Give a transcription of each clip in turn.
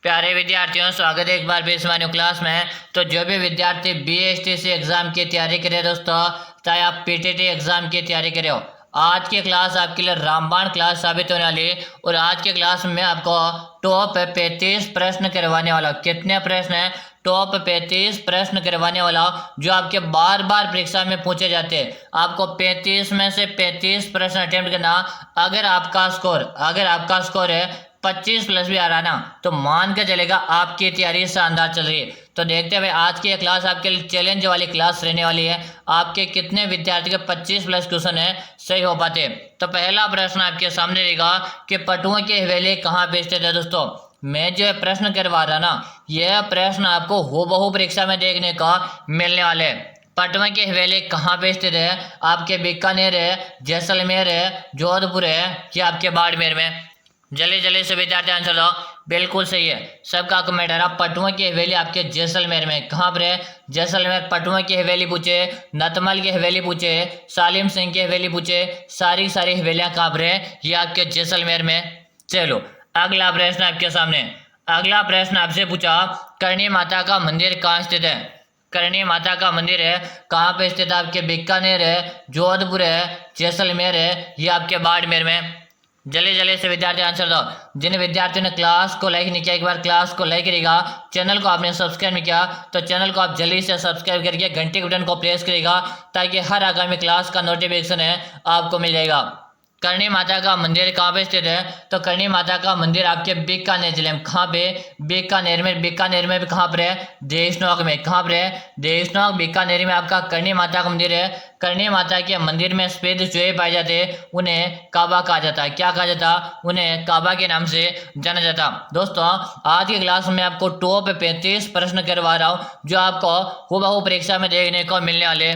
प्यारे विद्यार्थियों, स्वागत है एक बार फिर हमारी क्लास में। तो जो भी विद्यार्थी बीएसटीसी एग्जाम की तैयारी करे दोस्तों, चाहे आप पीटीटी एग्जाम की तैयारी करे हो, आज की क्लास आपके लिए रामबाण क्लास साबित होने वाली है। और आज की क्लास में आपको टॉप 35 प्रश्न करवाने वाला हूं। कितने प्रश्न है? टॉप 35 प्रश्न करवाने वाला हूं, जो आपके बार बार परीक्षा में पूछे जाते हैं। आपको 35 में से 35 प्रश्न अटेम्प्ट करना। अगर आपका स्कोर है 25 प्लस भी आ रहा ना, तो मान के चलेगा आपकी तैयारी शानदार चल रही है। तो देखते हुए आज की क्लास आपके लिए चैलेंज वाली क्लास रहने वाली है। आपके कितने विद्यार्थी के 25 प्लस क्वेश्चन है सही हो पाते। तो पहला प्रश्न आपके सामने रहेगा कि पटुआ की हवेली कहाँ पे स्थित है। दोस्तों, मैं जो प्रश्न करवा रहा ना, यह प्रश्न आपको हूबहू परीक्षा में देखने का मिलने वाले है। पटवा की हवेली कहाँ पे स्थित है? आपके बीकानेर है, जैसलमेर है, जोधपुर है या आपके बाड़मेर में? जल्दी से विद्यार्थी आंसर दो। बिल्कुल सही है, सबका कमेंट है। पटुआ की हवेली आपके जैसलमेर में। कहाँ पर है? जैसलमेर। पटुआ की हवेली पूछे, नतमल की हवेली पूछे, सालिम सिंह की हवेली पूछे, सारी हवेलियां कहाँ पर है? ये आपके जैसलमेर में। चलो अगला प्रश्न आपके सामने। अगला प्रश्न आपसे पूछा, करणी माता का मंदिर कहाँ स्थित है? करणी माता का मंदिर है कहाँ पे स्थित है? आपके बीकानेर है, जोधपुर है, जैसलमेर है, ये आपके बाड़मेर में। जल्दी से विद्यार्थी आंसर दो। जिन विद्यार्थियों ने क्लास को लाइक नहीं किया, एक बार क्लास को लाइक करेगा। चैनल को आपने सब्सक्राइब नहीं किया तो चैनल को आप जल्दी से सब्सक्राइब करके घंटे के बटन को प्रेस करेगा, ताकि हर आगामी क्लास का नोटिफिकेशन है आपको मिल जाएगा। करणी माता का मंदिर कहाँ पे स्थित है? तो करणी माता का मंदिर आपके बीकानेर जिले में। कहाँ पे? बीकानेर में। बीकानेर में भी कहाँ पर है? देशनोक में। कहाँ पर है? देशनोक बीकानेर में आपका करणी माता का मंदिर है। करणी माता के मंदिर में सफेद चूहे पाए जाते, उन्हें काबा कहा जाता है। क्या कहा जाता? उन्हें काबा के नाम से जाना जाता। दोस्तों, आज की क्लास में आपको टॉप 35 प्रश्न करवा रहा हूँ, जो आपको हूबहू परीक्षा में देखने को मिलने वाले।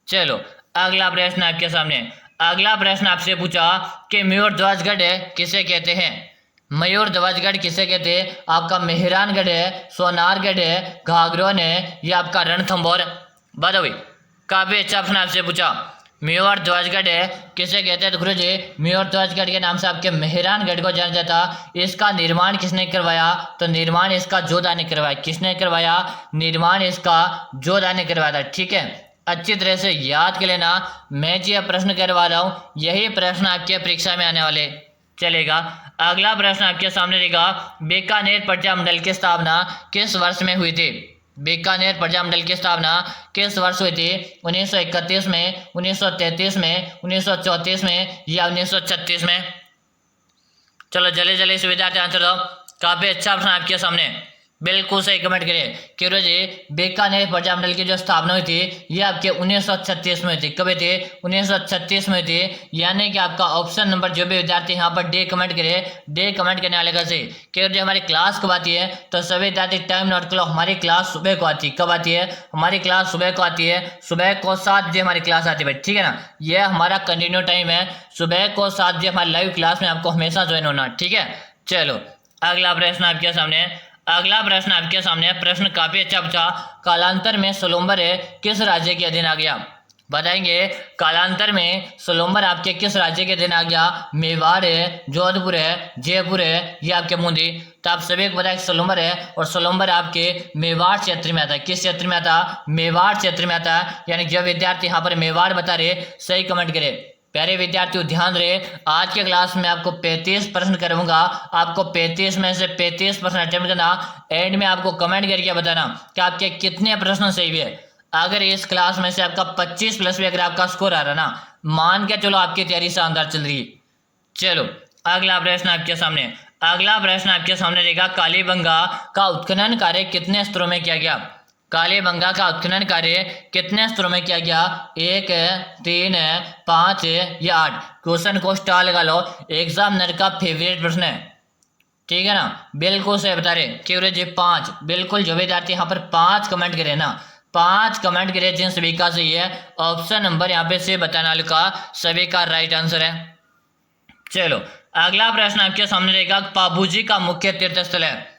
चलो अगला प्रश्न आपके सामने। अगला प्रश्न आपसे पूछा कि मयूर ध्वजगढ़ किसे कहते हैं? मयूर ध्वजगढ़ किसे कहते हैं? आपका मेहरानगढ़ है, सोनारगढ़ है, घाघरोन है, या आपका रणथंभौर? बताओ। काफी अच्छा प्रश्न आपसे पूछा। मयूर ध्वजगढ़ किसे कहते हैं? तो गुरु जी, मयूर ध्वजगढ़ के नाम से आपके मेहरानगढ़ को जाना जाता। इसका निर्माण किसने करवाया? तो निर्माण इसका जोधा ने करवाया। किसने करवाया? निर्माण इसका जोधा ने करवाया था। ठीक है, अच्छी तरह से याद कर लेना। मैं जो प्रश्न करवा रहा हूँ, यही प्रश्न आपके परीक्षा में आने वाले चलेगा। अगला प्रश्न आपके सामने रहेगा, बीकानेर प्रजामंडल की स्थापना किस वर्ष में हुई थी? बीकानेर प्रजामंडल की स्थापना किस वर्ष हुई थी? 1931 में, 1933 में, 1934 में, या 1936 में? चलो जल्दी से विद्यार्थी आंसर दो। काफी अच्छा प्रश्न आपके सामने। बिल्कुल सही कमेंट करिए। क्यों जी, बीकानेर प्रजामंडल की जो स्थापना हुई थी, ये आपके 1936 में हुई थी। कब हुई थी? 1936 में हुई थी। यानी कि आपका ऑप्शन नंबर, जो भी विद्यार्थी यहाँ पर डे कमेंट करे, डे कमेंट करने वाले का सही। क्यों जी, हमारी क्लास कब आती है? तो सभी विद्यार्थी टाइम नोट करो। हमारी क्लास सुबह को आती है। कब आती है? हमारी क्लास सुबह को आती है। सुबह को 7 बजे हमारी क्लास आती है भाई, ठीक है ना। यह हमारा कंटिन्यू टाइम है। सुबह को 7 बजे हमारी लाइव क्लास में आपको हमेशा ज्वाइन होना, ठीक है। चलो अगला प्रश्न आपके सामने। अगला प्रश्न आपके सामने प्रश्न काफी अच्छा पूछा। कालांतर में सोलुम्बर किस राज्य के अधीन आ गया? बताएंगे। कालांतर में सोलुम्बर आपके किस राज्य के अधीन आ गया? मेवाड़ है, जोधपुर है, जयपुर है, या आपके बूंदी? तो आप सभी को पता है सोलुम्बर है, और सोलुम्बर आपके मेवाड़ क्षेत्र में आता है। किस क्षेत्र में आता? मेवाड़ क्षेत्र में आता है। यानी जो विद्यार्थी यहाँ पर मेवाड़ बता रहे, सही कमेंट करे। प्यारे विद्यार्थियों ध्यान रहे, आज के क्लास में आपको 35 प्रश्न करूंगा। आपको 35 में से 35 प्रश्न अटेम्प्ट करना। एंड में आपको कमेंट करके बताना कि आपके कितने प्रश्न सही हुए। अगर इस क्लास में से आपका 25 प्लस भी अगर आपका स्कोर आ रहा ना, मान के चलो आपकी तैयारी शानदार चल रही है। चलो अगला प्रश्न आपके सामने। अगला प्रश्न आपके सामने रहेगा, कालीबंगा का उत्खनन कार्य कितने स्तरों में किया गया? कालीबंगा का उत्खनन कार्य कितने स्तरों में किया गया? 1 है, 3 है, 5 है, या 8? क्वेश्चन को स्टार लगा लो, एग्जामिनर का फेवरेट प्रश्न है, ठीक है ना। बिल्कुल सही बता रहे। क्यों जी? 5। बिल्कुल, जो विद्यार्थी यहाँ पर 5 कमेंट करे ना, 5 कमेंट करे, जिन सभी का सही है। ऑप्शन नंबर यहाँ पे से बताने वाले का सभी का राइट आंसर है। चलो अगला प्रश्न आपके सामने रहेगा, पाबूजी का मुख्य तीर्थ स्थल है।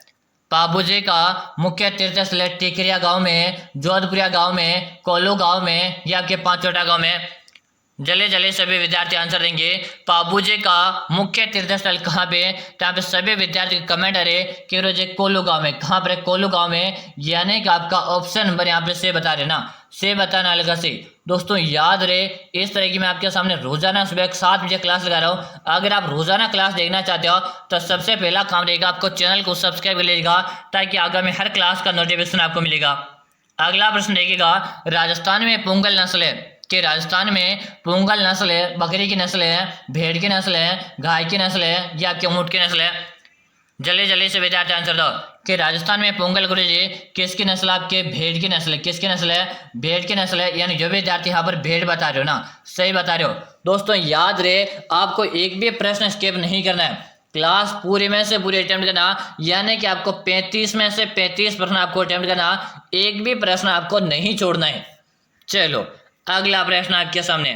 पाबूजी का मुख्य तीर्थ स्थल टिकरिया गांव में, जोधपुरिया गांव में, कोल्लू गांव में, या आपके पांचोटा गांव में? जल्दी जल्दी सभी विद्यार्थी आंसर देंगे। पाबूजी का मुख्य तीर्थ स्थल कहाँ पे? तो यहाँ पे सभी विद्यार्थी कमेंट अरे कि रोजे कोल्लू गांव में। कहाँ पर? कोल्लू गांव में, यानी कि आपका ऑप्शन नंबर यहाँ पे से बता रहे ना, से बताने वाले का से। दोस्तों याद रहे, इस तरह की मैं आपके सामने रोजाना सुबह 7 बजे क्लास लगा रहा हूँ। अगर आप रोजाना क्लास देखना चाहते हो तो सबसे पहला काम रहेगा आपको चैनल को सब्सक्राइब कर लीजिएगा, ताकि आगामी हर क्लास का नोटिफिकेशन आपको मिलेगा। अगला प्रश्न देखिएगा, राजस्थान में पोंगल नस्ल है कि राजस्थान में पोंगल नस्ल है, बकरी की नस्ल है, भेड़ की नस्ल है, गाय की नस्ल है या आपके ऊंट की नस्ल है? जल्दी जल्दी से विद्यार्थी आंसर दो कि राजस्थान में पोंगल गुरुजी किसकी नस्ल? आपके भेड़ की नस्ल है। किसकी नस्ल है? भेड़ की नस्ल है। यानी जो विद्यार्थी यहाँ पर भेड़ बता रहे हो ना, सही बता रहे हो। दोस्तों याद रहे, आपको एक भी प्रश्न स्किप नहीं करना है, क्लास पूरी में से पूरी अटेम्प्ट करना, यानी कि आपको 35 में से 35 प्रश्न आपको अटेम्प्ट करना, एक भी प्रश्न आपको नहीं छोड़ना है। चलो अगला प्रश्न आपके सामने,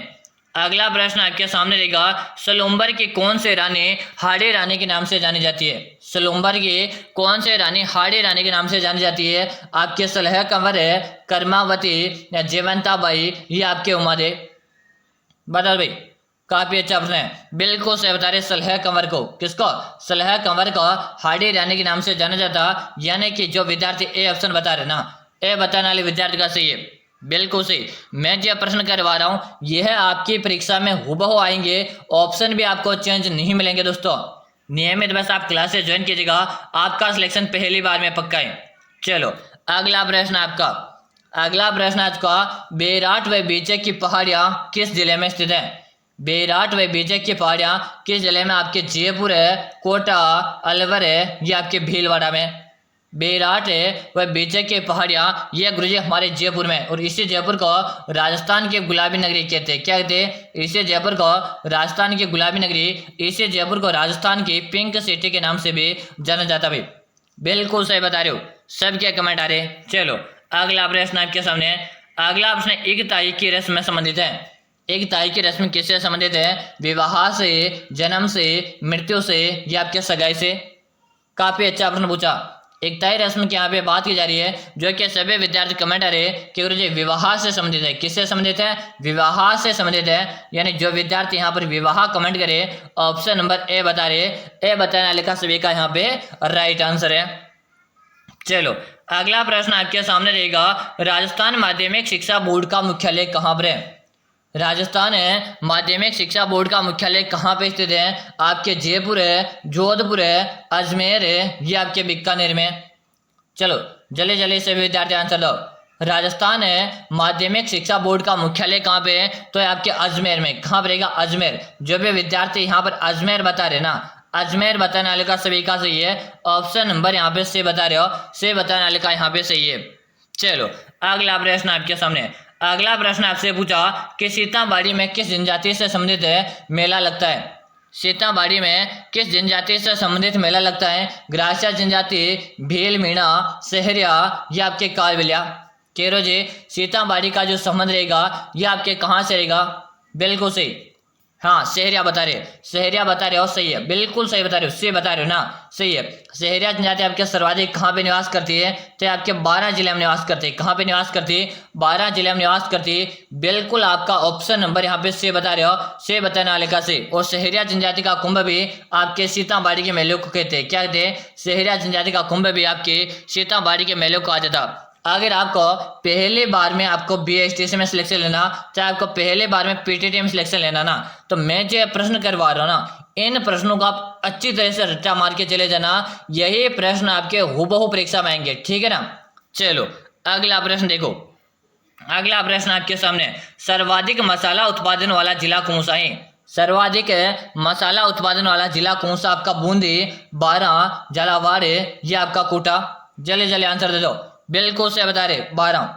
अगला प्रश्न आपके सामने रहेगा, सलूम्बर की कौन से रानी हाड़ी रानी के नाम से जानी जाती है? सलूम्बर की कौन से रानी हाड़ी रानी के नाम से जानी जाती है? आपके सलह कंवर है, कर्मावती या जयवंताबाई या आपके उमादे? बता भाई, काफी अच्छा प्रश्न है, बिल्कुल सही बता रहे, सलह कंवर को। किसको? सलह कंवर को हाड़ी रानी के नाम से जाना जाता, यानी कि जो विद्यार्थी ए ऑप्शन बता रहे ना, ए बताने वाले विद्यार्थी का सही है, बिल्कुल सही। मैं जो प्रश्न करवा रहा हूं यह आपकी परीक्षा में हुबहू आएंगे, ऑप्शन भी आपको चेंज नहीं मिलेंगे। दोस्तों नियमित बस आप क्लासेस ज्वाइन कीजिएगा, आपका सिलेक्शन पहली बार में पक्का है। चलो अगला प्रश्न आपका, अगला प्रश्न आपका, बैराट व बीजे की पहाड़ियां किस जिले में स्थित है? बैराट व बीजे की पहाड़ियां किस जिले में? आपके जयपुर है, कोटा, अलवर है या आपके भीलवाड़ा में? बैराट है वह बीजे की पहाड़ियां, यह गुरुजी हमारे जयपुर में, और इसी जयपुर को राजस्थान की गुलाबी नगरी कहते हैं। क्या कहते हैं? इसी जयपुर को राजस्थान की गुलाबी नगरी, इसी जयपुर को राजस्थान की पिंक सिटी के नाम से भी जाना जाता है। बिल्कुल सही बता रहे हो, सबके कमेंट आ रहे। चलो अगला प्रश्न आपके सामने, अगला प्रश्न एकताई की रस्म में संबंधित है। एकताई की रस्म किससे संबंधित है? विवाह से, जन्म से, मृत्यु से या आपके सगाई से? काफी अच्छा प्रश्न पूछा। एकताई रस्म की यहाँ पे बात की जा रही है, जो कि सभी विद्यार्थी कमेंट आ रहे हैं कि गुरुजी विवाह से संबंधित है। किससे संबंधित है? विवाह से संबंधित है। यानी जो विद्यार्थी यहाँ पर विवाह कमेंट करे, ऑप्शन नंबर ए बता रहे, ए बताने वाले का सभी का यहाँ पे राइट आंसर है। चलो अगला प्रश्न आपके सामने रहेगा, राजस्थान माध्यमिक शिक्षा बोर्ड का मुख्यालय कहाँ पर है? राजस्थान है माध्यमिक शिक्षा बोर्ड का मुख्यालय कहाँ पे स्थित है? आपके जयपुर है, जोधपुर है, अजमेर है या आपके बीकानेर में? चलो जल्दी जल्दी से विद्यार्थी आंसर दो। राजस्थान है माध्यमिक शिक्षा बोर्ड का मुख्यालय कहाँ पे है? तो आपके अजमेर में। कहाँ पर रहेगा? अजमेर। जो भी विद्यार्थी यहाँ पर अजमेर बता रहे ना, अजमेर बताने वाले का सभी का सही है, ऑप्शन नंबर यहाँ पे से बता रहे हो, से बताने वाले का यहाँ पे सही है। चलो अगला प्रश्न आपके सामने, अगला प्रश्न आपसे पूछा कि सीताबाड़ी में किस जनजाति से संबंधित है मेला लगता है? सीताबाड़ी में किस जनजाति से संबंधित मेला लगता है? ग्रासिया जनजाति, भील, मीणा, सहरिया या आपके कालबेलिया? केरो जी, सीताबाड़ी का जो संबंध रहेगा यह आपके कहाँ से रहेगा? बिल्कुल सही, हाँ सहरिया बता रहे, सहरिया बता रहे हो, सही है, बिल्कुल सही बता रहे हो, सही बता रहे हो ना, सही है। सहरिया जनजाति आपके सर्वाधिक कहाँ पे निवास करती है? तो आपके 12 जिले में निवास करती है। कहाँ पे निवास करती है? 12 जिले में निवास करती है। बिल्कुल आपका ऑप्शन नंबर यहाँ पे से बता रहे हो, से बताने वाले का से। और सहरिया जनजाति का कुंभ भी आपके सीताबाड़ी के मेले को कहते हैं। क्या कहते हैं? सहरिया जनजाति का कुंभ भी आपके सीताबाड़ी के मेले को आ जाता। अगर आपको पहले बार में आपको बीएसटीसी में सिलेक्शन लेना, चाहे आपको पहले बार में पीटीटी में सिलेक्शन लेना ना, तो मैं जो प्रश्न करवा रहा हूँ ना, इन प्रश्नों को आप अच्छी तरह से रट्टा मार के चले जाना, यही प्रश्न आपके हुबहू परीक्षा में आएंगे, ठीक है ना। चलो अगला प्रश्न देखो, अगला प्रश्न आपके सामने, सर्वाधिक मसाला उत्पादन वाला जिला कौन सा है? सर्वाधिक मसाला उत्पादन वाला जिला कौन सा? आपका बूंदी, बारां, झालावाड़ या आपका कोटा? जल्दी जल्दी आंसर दे दो। बिल्कुल से बता रहे 12,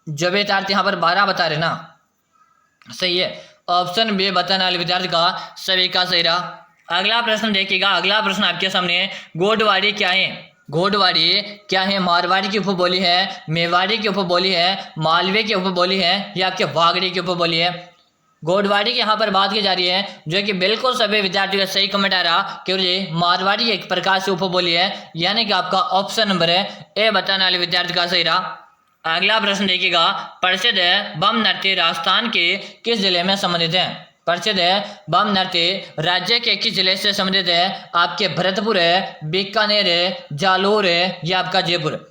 जो विद्यार्थी यहाँ पर 12 बता रहे ना, सही है, ऑप्शन बी बताने वाले विद्यार्थी का सभी का सही रहा। अगला प्रश्न देखिएगा, अगला प्रश्न आपके सामने, गोडवाड़ी क्या है? गोडवाड़ी क्या है? मारवाड़ी की उपबोली है, मेवाड़ी की उपबोली है, मालवे की उपबोली है या आपके वागड़ी की उपबोली है? गोडवाड़ी की यहाँ पर बात की जा रही है, जो कि बिल्कुल सभी विद्यार्थियों का सही कमेंट आ रहा कि ये मारवाड़ी एक प्रकार से उपबोली है, यानी कि आपका ऑप्शन नंबर है ए बताने वाले विद्यार्थी का सही रहा। अगला प्रश्न देखिएगा, प्रसिद्ध बम नृत्य राजस्थान के किस जिले में संबंधित है? प्रसिद्ध बम नृत्य राज्य के किस जिले से संबंधित है? आपके भरतपुर है, बीकानेर है, जालोर है या आपका जयपुर।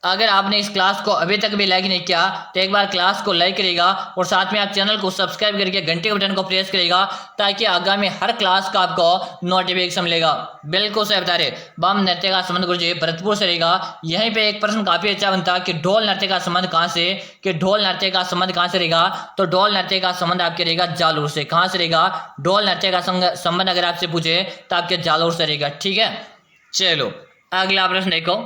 अगर आपने इस क्लास को अभी तक भी लाइक नहीं किया तो एक बार क्लास को लाइक करेगा और साथ में आप चैनल को सब्सक्राइब करके घंटे के बटन को प्रेस करेगा ताकि आगामी हर क्लास का आपको नोटिफिकेशन मिलेगा। बिल्कुल सही बता रहे, बम नृत्य का संबंध गुरुजी भरतपुर से रहेगा। यहीं पे एक प्रश्न काफी अच्छा बनता कि ढोल नृत्य का संबंध कहाँ से, कि ढोल नृत्य का संबंध कहाँ से रहेगा? तो ढोल नृत्य का संबंध आपके रहेगा जालोर से। कहाँ से रहेगा? ढोल नृत्य का संबंध अगर आपसे पूछे तो आपके जालोर से रहेगा। ठीक है, चलो अगला प्रश्न देखो।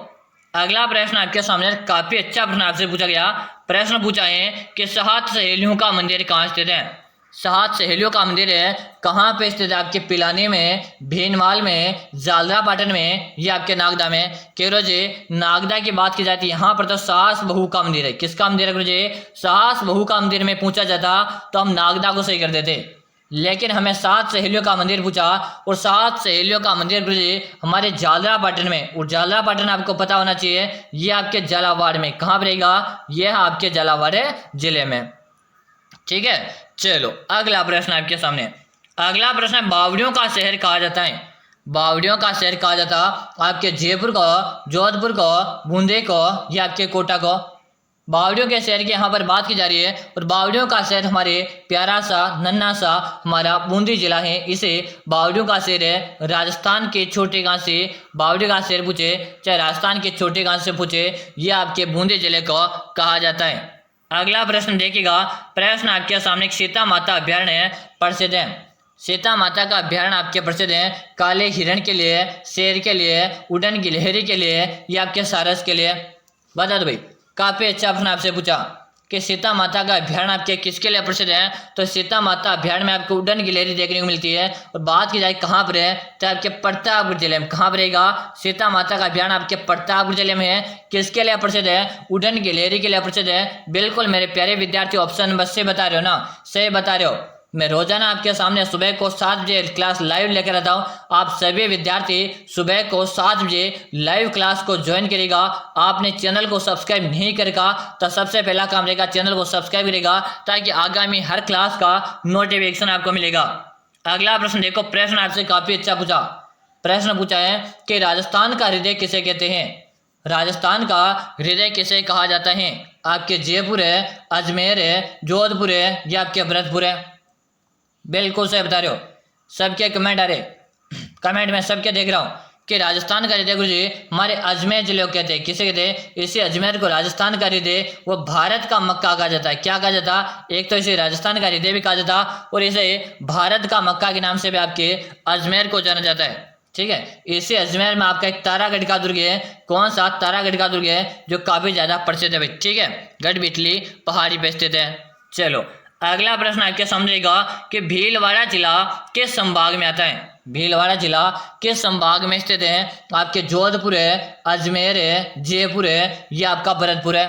अगला प्रश्न आपके सामने काफी अच्छा प्रश्न आपसे पूछा गया। प्रश्न पूछा है कि सात सहेलियों का मंदिर कहाँ स्थित है? सात सहेलियों का मंदिर है कहाँ पे स्थित है? आपके पिलानी में, भीनमाल में, जालरापाटन में या आपके नागदा में? कि गुरुजी नागदा की बात की जाती है यहाँ पर तो सास बहू का मंदिर है। किसका मंदिर है गुरुजी? सास बहू का मंदिर में पूछा जाता तो हम नागदा को सही कर देते, लेकिन हमें सात सहेलियों का मंदिर पूछा और सात सहेलियों का मंदिर गुरुजी हमारे झालरापाटन में। और झालरापाटन आपको पता होना चाहिए ये आपके झालावाड़ में। कहाँ पर रहेगा? यह आपके झालावाड़ जिले में। ठीक है, चलो अगला प्रश्न आपके सामने। अगला प्रश्न है, बावड़ियों का शहर कहा जाता है? बावड़ियों का शहर कहा जाता आपके जयपुर को, जोधपुर को, बूंदे को या आपके कोटा को? बावड़ियों के शहर की यहाँ पर बात की जा रही है और बावड़ियों का शहर हमारे प्यारा सा नन्हा सा हमारा बूंदी जिला है। इसे बावड़ियों का शहर है। राजस्थान के छोटे गांव से बावड़ी का शहर पूछे, चाहे राजस्थान के छोटे गांव से पूछे, ये आपके बूंदी जिले को कहा जाता है। अगला प्रश्न देखिएगा। प्रश्न आपके सामने, सीता माता अभ्यारण्य प्रसिद्ध है। सीता माता का अभ्यारण्य आपके प्रसिद्ध है काले हिरण के लिए, शेर के लिए, उड़न गिलहरी के लिए या आपके सारस के लिए? बता दो भाई, काफी अच्छा प्रश्न आपसे पूछा कि सीता माता का अभ्यारण्य आपके किसके लिए प्रसिद्ध है? तो सीता माता अभ्यारण्य में आपको उड़न गिलहरी देखने को मिलती है। और बात की जाए कहाँ पर है तो आपके प्रतापगढ़ जिले में। कहाँ पर रहेगा? सीता माता का अभ्यारण्य आपके प्रतापगढ़ जिले में है। किसके लिए प्रसिद्ध है? उड़न गिलहरी के लिए प्रसिद्ध है। बिल्कुल मेरे प्यारे विद्यार्थी, ऑप्शन नंबर से बता रहे हो ना, सही बता रहे हो। मैं रोजाना आपके सामने सुबह को 7 बजे क्लास लाइव लेकर आता हूँ। आप सभी विद्यार्थी सुबह को 7 बजे लाइव क्लास को ज्वाइन करेगा। आपने चैनल को सब्सक्राइब नहीं करेगा तो सबसे पहला काम रहेगा चैनल को सब्सक्राइब करेगा ताकि आगामी हर क्लास का नोटिफिकेशन आपको मिलेगा। अगला प्रश्न देखो। प्रश्न आपसे काफी अच्छा पूछा। प्रश्न पूछा है कि राजस्थान का हृदय किसे कहते हैं? राजस्थान का हृदय किसे कहा जाता है? आपके जयपुर है, अजमेर है, जोधपुर है या आपके भरतपुर है? बिल्कुल सही बता रहे हो। सबके कमेंट आ रहे, कमेंट में सबके देख रहा हूँ कि राजस्थान का हृदय गुरुजी हमारे अजमेर जिले को कहते हैं। किसे कहते हैं? इसे अजमेर को राजस्थान का हृदय वो भारत का मक्का कहा जाता है। क्या कहा जाता? एक तो इसे राजस्थान का हृदय भी कहा जाता और इसे भारत का मक्का के नाम से भी आपके अजमेर को जाना जाता है। ठीक है, इसी अजमेर में आपका एक तारागढ़ का दुर्ग है। कौन सा? तारागढ़ का दुर्ग है जो काफी ज्यादा प्रसिद्ध है भाई। ठीक है, गढ़ बिटली पहाड़ी पे स्थित है। चलो अगला प्रश्न आपके सामने रहेगा कि भीलवाड़ा जिला किस संभाग में आता है? भीलवाड़ा जिला किस संभाग में स्थित है? आपके जोधपुर है, अजमेर है, जयपुर है या आपका भरतपुर है?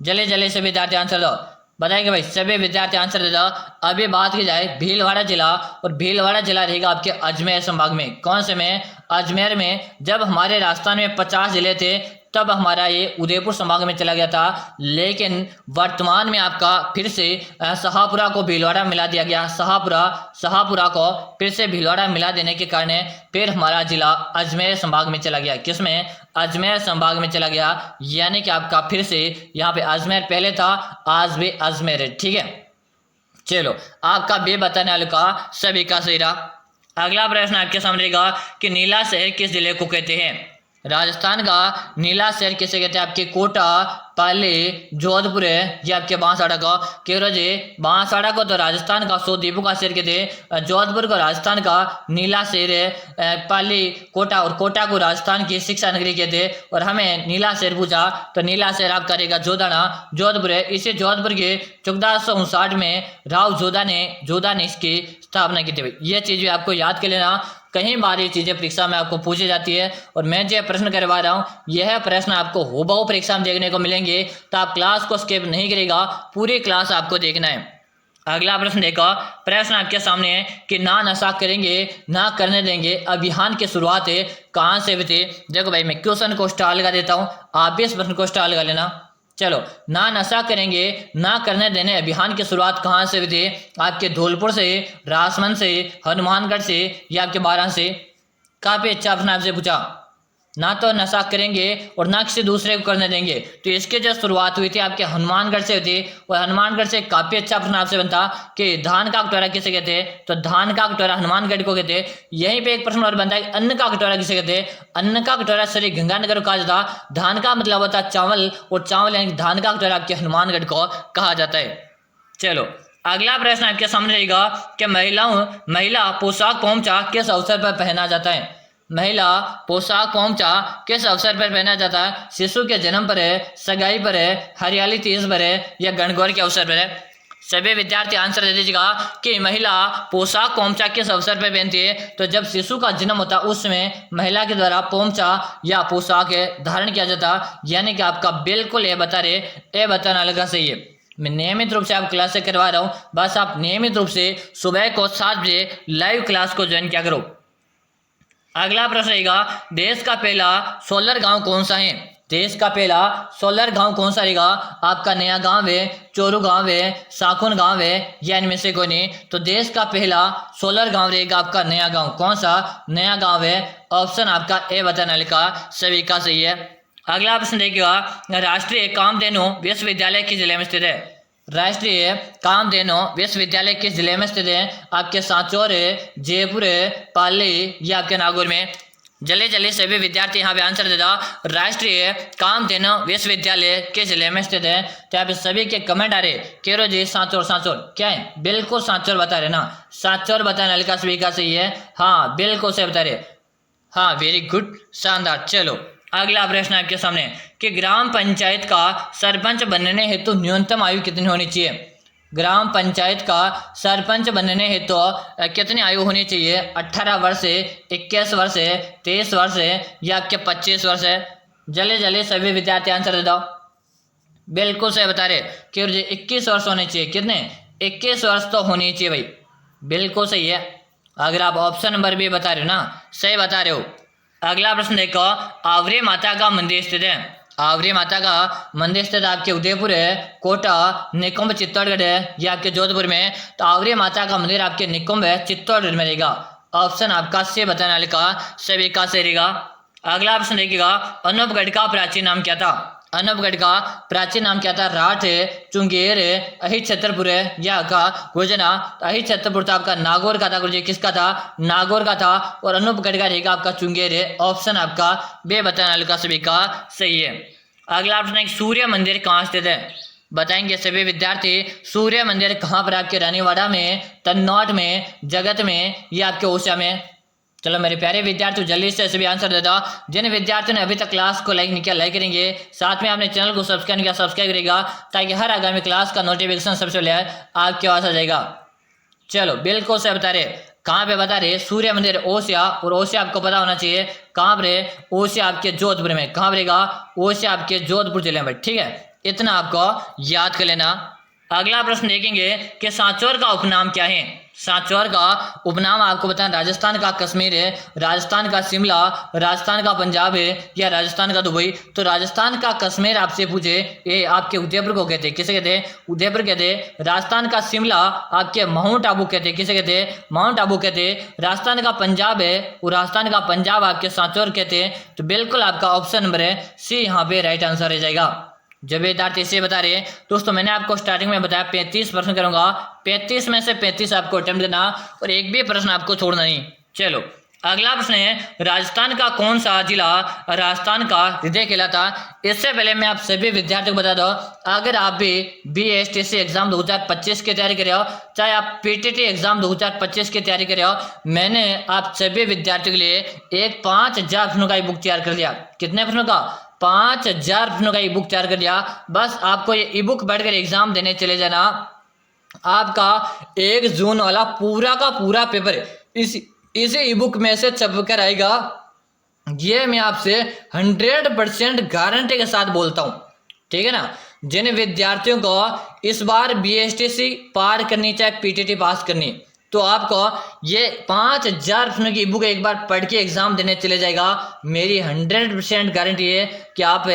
जल्दी जल्दी से विद्यार्थी आंसर दो, बताएंगे भाई सभी विद्यार्थी आंसर दे दो। अभी बात की जाए भीलवाड़ा जिला, और भीलवाड़ा जिला रहेगा आपके अजमेर संभाग में। कौन से में? अजमेर में। जब हमारे राजस्थान में 50 जिले थे तब हमारा ये उदयपुर संभाग में चला गया था, लेकिन वर्तमान में आपका फिर से शाहपुरा को भीलवाड़ा मिला दिया गया। शाहपुरा को फिर से भीलवाड़ा मिला देने के कारण फिर हमारा जिला अजमेर संभाग में चला गया। किसमें? अजमेर संभाग में चला गया। यानी कि आपका फिर से यहाँ पे अजमेर पहले था, आज भी अजमेर है। ठीक है, चलो आपका बे बताने वाले का सभी का सही रहा। अगला प्रश्न आपके सामने रहेगा कि नीला शहर किस जिले को कहते हैं? राजस्थान का नीला शहर किसे कहते हैं? आपके कोटा, पाली, जोधपुर है या आपके बांसवाड़ा का? केवल जी बांसवाड़ा को तो राजस्थान का 100 द्वीपों का शहर कहते हैं। जोधपुर को राजस्थान का नीला शहर है। पाली, कोटा और कोटा को राजस्थान की शिक्षा नगरी कहते हैं। और हमें नीला शहर पूछा तो नीला शहर आपका रहेगा जोधाना, जोधपुर है। इसे जोधपुर के 1459 में राव जोधा ने इसकी स्थापना की थी। यह चीज भी आपको याद कर लेना, कई बार ये चीजें परीक्षा में आपको पूछी जाती है। और मैं जो प्रश्न करवा रहा हूँ यह प्रश्न आपको हुबहू परीक्षा में देखने को मिलेंगे, तो आप क्लास को स्किप नहीं करेगा, पूरी क्लास आपको देखना है। अगला प्रश्न देखो। प्रश्न आपके सामने है कि ना नशा करेंगे ना करने देंगे अभियान की शुरुआत कहाँ से हुई थी? देखो भाई मैं क्वेश्चन को स्टार लगा देता हूँ, आप भी इस प्रश्न को स्टार लगा लेना। चलो, ना नशा करेंगे ना करने देने अभियान की शुरुआत कहाँ से हुई थी? आपके धौलपुर से, राजमंद से, हनुमानगढ़ से या आपके बारां से? काफी अच्छा प्रश्न आपसे पूछा। ना तो नशा करेंगे और ना किसी दूसरे को करने देंगे, तो इसकी जो शुरुआत हुई थी आपके हनुमानगढ़ से हुई थी। और हनुमानगढ़ से काफी अच्छा प्रश्न आपसे बनता कि धान का कटोरा किसे कहते हैं? तो धान का कटोरा हनुमानगढ़ को कहते हैं। यहीं पे एक प्रश्न और बनता है, अन्न का कटोरा किसे कहते हैं? अन्न का कटोरा श्री गंगानगर को कहा जाता। धान का मतलब होता है चावल, और चावल यानी धान का कटोरा आपके हनुमानगढ़ को कहा जाता है। चलो, अगला प्रश्न आपके सामने रहेगा कि महिला पोशाक पोंचा किस अवसर पर पहना जाता है? महिला पोशाक पोंचा किस अवसर पर पहना जाता है? शिशु के जन्म पर है, सगाई पर है, हरियाली तीज पर है या गणगौर के अवसर पर है? सभी विद्यार्थी आंसर दे दीजिएगा कि महिला पोशाक पोंचा किस अवसर पर पहनती है? तो जब शिशु का जन्म होता है उसमें महिला के द्वारा पोंचा या पोशाक धारण किया जाता। यानी कि आपका बिल्कुल ये बता रहे, ये बताना लगा सही है। मैं नियमित रूप से आप क्लास से करवा रहा हूँ, बस आप नियमित रूप से सुबह को 7 बजे लाइव क्लास को ज्वाइन किया करो। अगला प्रश्न रहेगा, देश का पहला सोलर गांव कौन सा है? देश का पहला सोलर गांव कौन सा रहेगा? आपका नया गांव है, चोरू गांव है, साकुन गांव है या इनमें से कोई नहीं? तो देश का पहला सोलर गांव रहेगा आपका नया गांव। कौन सा नया गांव है? ऑप्शन आपका ए बताना लिखा सभी का सही है। अगला प्रश्न देखिएगा, राष्ट्रीय कामधेनु विश्वविद्यालय किस जिले में स्थित है? राष्ट्रीय कामधेनु विश्वविद्यालय किस जिले में स्थित है? आपके सांचौर है, जयपुर है, पाली या आपके नागौर में? जल्दी सभी विद्यार्थी यहाँ पे आंसर दे दो। राष्ट्रीय कामधेनु विश्वविद्यालय किस जिले में स्थित है? तो यहाँ पे सभी के कमेंट आ रहे केरो जी सांचौर। क्या है? बिल्कुल सांचौर बता रहे ना, सांचौर बताने वाले का सभी का सही है। हाँ बिल्कुल सही बता रहे, हाँ वेरी गुड, शानदार। चलो, अगला प्रश्न आपके सामने कि ग्राम पंचायत का सरपंच बनने हेतु न्यूनतम आयु कितनी होनी चाहिए? ग्राम पंचायत का सरपंच बनने हेतु कितनी आयु होनी चाहिए? 18 वर्ष है, 21 वर्ष है, 23 वर्ष है या आपके 25 वर्ष है? जल्दी सभी विद्यार्थी आंसर दे दो। बिल्कुल सही बता रहे कि 21 वर्ष होने चाहिए। कितने? 21 वर्ष तो होनी चाहिए भाई, बिल्कुल सही है। अगर आप ऑप्शन नंबर भी बता रहे हो ना, सही बता रहे हो। अगला प्रश्न देखो, आवरी माता का मंदिर स्थित है। आवरी माता का मंदिर स्थित आपके उदयपुर है, कोटा, निकुंभ चित्तौड़गढ़ है या आपके जोधपुर में? तो आवरी माता का मंदिर आपके निकुंभ है, चित्तौड़गढ़ में रहेगा। ऑप्शन आपका से बताने वाले का सभी का सही रहेगा। अगला प्रश्न देखिएगा, अनूपगढ़ का प्राचीन नाम क्या था? अनूपगढ़ का प्राचीन नाम क्या था? राठ है, चुंगेर है, अहि छतरपुर है या का गुजना? अहि छतरपुर था आपका नागौर का था गुरुजी। किसका था? नागौर का था। और अनूपगढ़ का रहेगा आपका चुंगेर है। ऑप्शन आपका बे बताने वाले का सभी का सही है। अगला प्रश्न है, सूर्य मंदिर कहाँ स्थित है? बताएंगे सभी विद्यार्थी, सूर्य मंदिर कहाँ पर? आपके रानीवाड़ा में, तन्नौट में, जगत में या आपके ओसिया में? चलो मेरे प्यारे विद्यार्थियों, जल्दी से सभी आंसर दे दो। जिन विद्यार्थियों ने अभी तक क्लास को लाइक नहीं किया, लाइक करेंगे। साथ में आपने चैनल को सब्सक्राइब नहीं किया, सब्सक्राइब करेगा, ताकि हर आगामी क्लास का नोटिफिकेशन सबसे पहले आपके पास आ जाएगा। चलो, बिल्कुल से बता रहे, कहाँ पे बता रहे? सूर्य मंदिर ओसिया, और ओसिया आपको पता होना चाहिए कहाँ पर? ओसिया आपके जोधपुर में। कहाँ रहेगा? ओसिया आपके जोधपुर जिले में। ठीक है, इतना आपको याद कर लेना। अगला प्रश्न देखेंगे कि सांचौर का उपनाम क्या है? सांचौर का उपनाम आपको बताएं, राजस्थान का कश्मीर है, राजस्थान का शिमला, राजस्थान का पंजाब है या राजस्थान का दुबई? तो राजस्थान का कश्मीर आपसे पूछे, ये आपके उदयपुर को कहते हैं। किसे कहते हैं? उदयपुर कहते हैं। राजस्थान का शिमला आपके माउंट आबू कहते हैं। किसे कहते हैं? माउंट आबू कहते हैं। राजस्थान का पंजाब है, वो राजस्थान का पंजाब आपके सांचौर कहते हैं। तो बिल्कुल आपका ऑप्शन नंबर है सी यहाँ पे राइट आंसर रह जाएगा। जब विद्यार्थी इसे बता रहे हैं दोस्तों, मैंने आपको स्टार्टिंग में बताया 35 प्रश्न करूंगा, 35 में से 35 आपको अटेम्प्ट करना और एक भी प्रश्न आपको छोड़ना नहीं। चलो, अगला प्रश्न है, राजस्थान का कौन सा जिला राजस्थान का हृदय कहलाता? इससे पहले मैं आप सभी विद्यार्थियों को बता दूं, अगर आप भी BSTC एग्जाम 2025 की तैयारी कर रहे हो, चाहे आप PTT एग्जाम 2025 की तैयारी कर रहे हो, मैंने आप सभी विद्यार्थियों के लिए एक 5000 प्रश्नों का ई बुक तैयार कर दिया। कितने प्रश्नों का? 5000 प्रश्नों का ई बुक तैयार कर दिया। बस आपको ये ई बुक पढ़कर एग्जाम देने चले जाना। आपका 1 जून वाला पूरा का पूरा पेपर इसी ई बुक में से छप कर आएगा। ये मैं आपसे 100% गारंटी के साथ बोलता हूँ, ठीक है ना। जिन विद्यार्थियों को इस बार BSTC पार करनी, चाहे PTT पास करनी, तो आपको ये 5000 प्रश्नों की बुक एक बार पढ़ के एग्जाम देने चले जाएगा। मेरी 100% गारंटी है कि आप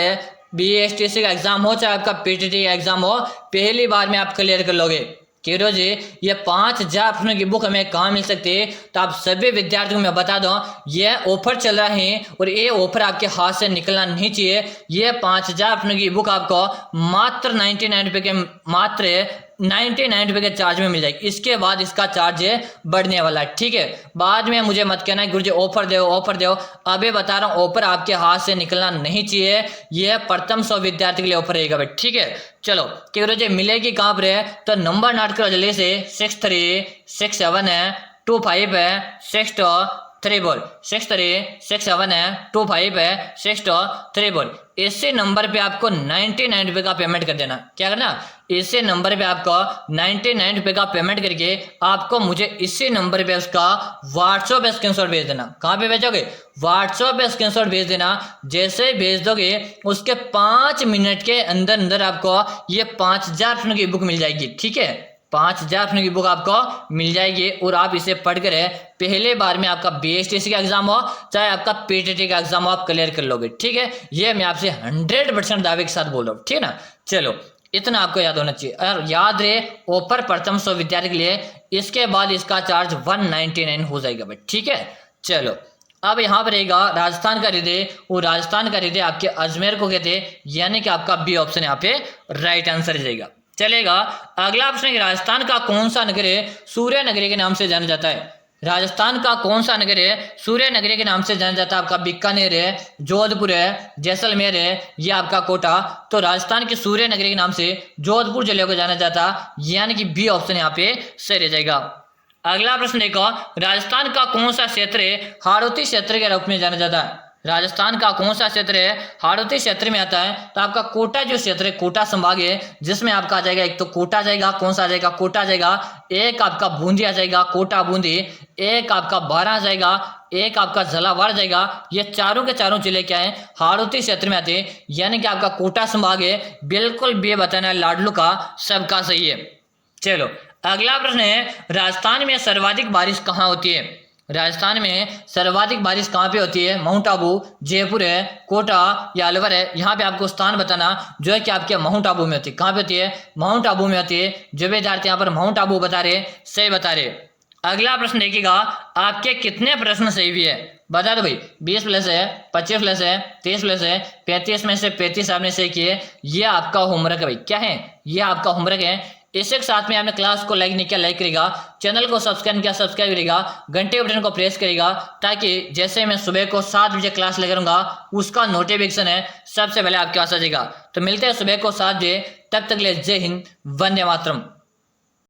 BSTC का एग्जाम हो चाहे आपका PTT का एग्जाम हो, पहली बार में आप क्लियर कर लोगे। क्यों जी, ये 5000 प्रश्नों की बुक हमें कहाँ मिल सकती है? तो आप सभी विद्यार्थियों को मैं बता दूं, ये ऑफर चल रहा है और ये ऑफर आपके हाथ से निकलना नहीं चाहिए। ये 5000 प्रश्नों की बुक आपको मात्र 99 रुपये के, मात्र 99 रुपये के चार्ज में मिल जाएगी। इसके बाद इसका चार्ज बढ़ने वाला है, ठीक है। बाद में मुझे मत कहना गुरुजी ऑफर दो ऑफर दो, अभी बता रहा हूँ ऑफर आपके हाथ से निकलना नहीं चाहिए। यह प्रथम 100 विद्यार्थी के लिए ऑफर रहेगा भाई, ठीक है। चलो कि गुरुजी मिलेगी कहाँ पर है? तो नंबर नोट करो जल्दी से, 6367 है 25 है 6234, 6367 है 25 है 6234। इसी नंबर पे आपको 99 रुपये का पेमेंट कर देना। क्या करना? इसी नंबर पे आपको 99 रुपये का पेमेंट करके आपको मुझे इसी नंबर पे उसका व्हाट्सएप पे स्क्रीनशॉट भेज देना। कहाँ पे भेजोगे? व्हाट्सएप पे स्क्रीनशॉट भेज देना। जैसे ही भेज दोगे उसके 5 मिनट के अंदर अंदर आपको ये 5000 प्रश्नों की बुक मिल जाएगी, ठीक है। 5000 प्रश्नों की बुक आपको मिल जाएगी और आप इसे पढ़कर पहले बार में आपका BSTC का एग्जाम हो चाहे आपका PTT का एग्जाम हो, आप क्लियर कर लोगे, ठीक है। ये मैं आपसे 100% दावे के साथ बोल रहा हूँ, ठीक है ना। चलो इतना आपको याद होना चाहिए और याद रहे ऑफर प्रथम 100 विद्यार्थी के लिए, इसके बाद इसका चार्ज 199 हो जाएगा भाई, ठीक है। चलो अब यहाँ पर रहेगा राजस्थान का हृदय, वो राजस्थान का हृदय आपके अजमेर को कहते हैं, यानी कि आपका बी ऑप्शन यहाँ पे राइट आंसर जाएगा। चलेगा अगला प्रश्न है, राजस्थान का कौन सा नगर है सूर्य नगरी के नाम से जाना जाता है? राजस्थान का कौन सा नगर है सूर्य नगरी के नाम से जाना जाता है? आपका बीकानेर है, जोधपुर है, जैसलमेर है, या आपका कोटा। तो राजस्थान की सूर्य नगरी के नाम से जोधपुर जिले को जाना जाता, यानी कि बी ऑप्शन यहाँ पे सही रह जाएगा। अगला प्रश्न देखो, राजस्थान का कौन सा क्षेत्र है हाड़ौती क्षेत्र के रूप में जाना जाता है? राजस्थान का कौन सा क्षेत्र है हाड़ौती क्षेत्र में आता है? तो आपका कोटा जो क्षेत्र है, कोटा संभाग है, जिसमें आपका आ जाएगा एक तो कोटा जाएगा, कौन सा आ जाएगा? कोटा आ जाएगा। एक आपका बूंदी आ जाएगा, कोटा बूंदी। एक आपका बारा आ जाएगा, एक आपका झालावाड़ जाएगा। ये चारों के चारों जिले क्या है? हाड़ौती क्षेत्र में आते हैं, यानी कि आपका कोटा संभाग है। बिल्कुल भी बताना लाडलू का सबका सही है। चलो अगला प्रश्न है, राजस्थान में सर्वाधिक बारिश कहाँ होती है? राजस्थान में सर्वाधिक बारिश कहाँ पे होती है? माउंट आबू, जयपुर है, कोटा या अलवर है। यहाँ पे आपको स्थान बताना जो है कि आपके माउंट आबू में होती है। कहाँ पे होती है? माउंट आबू में होती है। जो विद्यार्थी यहाँ पर माउंट आबू बता रहे, सही बता रहे। अगला प्रश्न देखिएगा, आपके कितने प्रश्न सही भी है? बता दो भाई। 20 प्लस है, 25 प्लस है, 30 प्लस है, 35 में से 35 आपने सही किए। ये आपका होमवर्क है भाई। क्या है? ये आपका होमवर्क है। इसके साथ में आपने क्लास को लाइक नहीं किया, लाइक करेगा, चैनल को सब्सक्राइब किया, सब्सक्राइब करेगा, घंटे बटन को प्रेस करेगा, ताकि जैसे मैं सुबह को 7 बजे क्लास ले करूँगा उसका नोटिफिकेशन है सबसे पहले आपके पास आ जाएगा। तो मिलते हैं सुबह को 7 बजे, तब तक ले जय हिंद, वंदे मातरम।